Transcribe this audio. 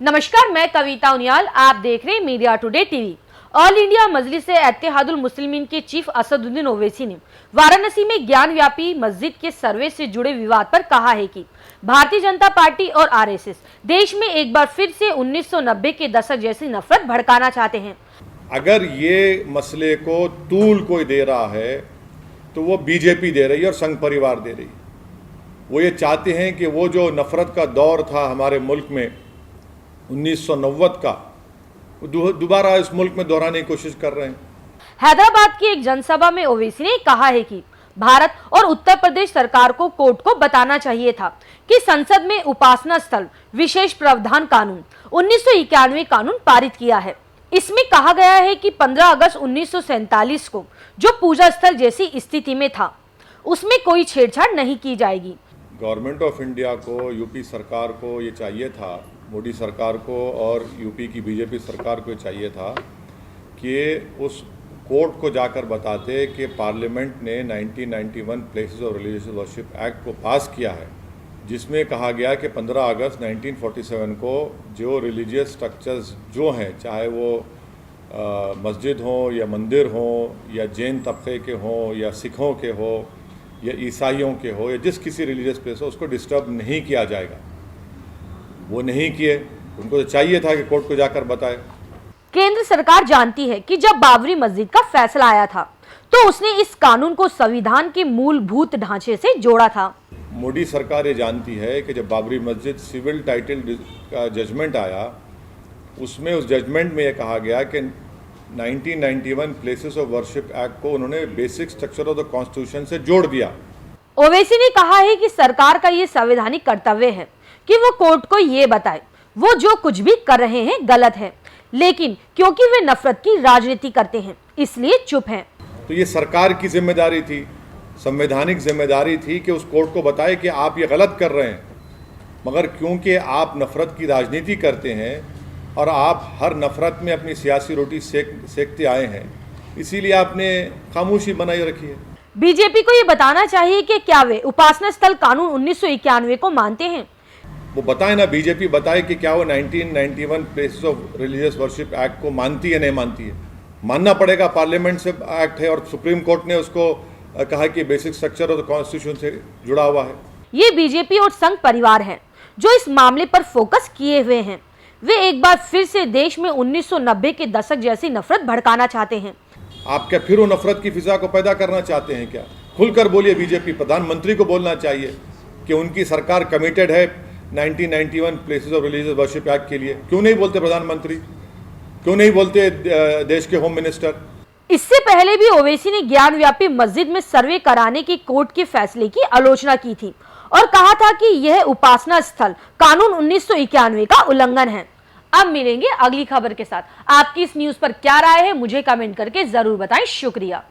नमस्कार, मैं कविता उनियाल। आप देख रहे हैं media today TV. All India Majlis-e-Ittehadul Muslimeen के चीफ असदुद्दीन ओवैसी ने वाराणसी में ज्ञान व्यापी मस्जिद के सर्वे से जुड़े विवाद पर कहा है कि भारतीय जनता पार्टी और आरएसएस देश में एक बार फिर से 1990 के दशक जैसी नफरत भड़काना चाहते हैं। अगर ये मसले को तूल कोई दे रहा है तो वो बीजेपी दे रही है और संघ परिवार दे रही है। वो ये चाहते हैं कि वो जो नफरत का दौर था हमारे मुल्क में 1990 का, दोबारा इस मुल्क में दोहराने की कोशिश कर रहे हैं। हैदराबाद की एक जनसभा में ओवैसी ने कहा है कि भारत और उत्तर प्रदेश सरकार को कोर्ट को बताना चाहिए था कि संसद में उपासना स्थल विशेष प्रावधान कानून 1991 कानून पारित किया है। इसमें कहा गया है कि 15 अगस्त 1947 को जो पूजा स्थल जैसी स्थिति में था उसमें कोई छेड़छाड़ नहीं की जाएगी। गवर्नमेंट ऑफ इंडिया को, यूपी सरकार को ये चाहिए था, मोदी सरकार को और यूपी की बीजेपी सरकार को चाहिए था कि उस कोर्ट को जाकर बताते कि पार्लियामेंट ने 1991 places of religious worship act को पास किया है, जिसमें कहा गया कि 15 अगस्त 1947 को जो रिलीजियस स्ट्रक्चर्स जो हैं, चाहे वो मस्जिद हों या मंदिर हों या जैन तबके के हों या सिखों के हो या ईसाइयों के हो या जिस किसी रिलीजियस प्लेस हो, उसको डिस्टर्ब नहीं किया जाएगा। वो नहीं किए। उनको तो चाहिए था कि कोर्ट को जाकर बताए। केंद्र सरकार जानती है कि जब बाबरी मस्जिद का फैसला आया था तो उसने इस कानून को संविधान के मूलभूत ढांचे से जोड़ा था। मोदी सरकार ये जानती है कि जब बाबरी मस्जिद सिविल टाइटल का जजमेंट आया, उसमें उस जजमेंट में यह कहा गया कि 1991 प्लेसेस ऑफ वर्शिप एक्ट को उन्होंने basic structure of the constitution से जोड़ दिया। ओवैसी ने कहा है कि सरकार का ये संवैधानिक कर्तव्य है कि वो कोर्ट को ये बताए वो जो कुछ भी कर रहे हैं गलत है, लेकिन क्योंकि वे नफरत की राजनीति करते हैं इसलिए चुप हैं। तो ये सरकार की जिम्मेदारी थी, संवैधानिक जिम्मेदारी थी कि उस कोर्ट को बताए कि आप ये गलत कर रहे हैं, मगर क्योंकि आप नफरत की राजनीति करते हैं और आप हर नफरत में अपनी सियासी रोटी सेकते आए हैं, इसीलिए आपने खामोशी बनाई रखी है। बीजेपी को ये बताना चाहिए कि क्या वे उपासना स्थल कानून 1991 को मानते हैं। वो बताए ना, बीजेपी बताए कि क्या वो 1991 places of religious worship act को मानती है, नहीं मानती है। मानना पड़ेगा, पार्लियामेंट से एक्ट है और सुप्रीम कोर्ट ने उसको कहा कि basic structure of the constitution से जुड़ा हुआ है। ये बीजेपी और संघ परिवार है जो इस मामले पर फोकस किए हुए हैं। वे एक बार फिर से देश में 1990 के दशक जैसी नफरत भड़काना चाहते हैं। आप क्या फिर वो नफरत की फिजा को पैदा करना चाहते हैं क्या? खुलकर बोलिए। बीजेपी प्रधानमंत्री को बोलना चाहिए कि उनकी सरकार कमिटेड है 1991 places of religious worship act के लिए। क्यों नहीं बोलते प्रधानमंत्री? क्यों नहीं बोलते देश के होम मिनिस्टर? इससे पहले भी ओवैसी ने ज्ञान व्यापी मस्जिद में सर्वे कराने के कोर्ट के फैसले की आलोचना की थी और कहा था कि यह उपासना स्थल कानून 1991 का उल्लंघन है। अब मिलेंगे अगली खबर के साथ। आपकी इस न्यूज पर क्या राय है मुझे कमेंट करके जरूर बताएं। शुक्रिया।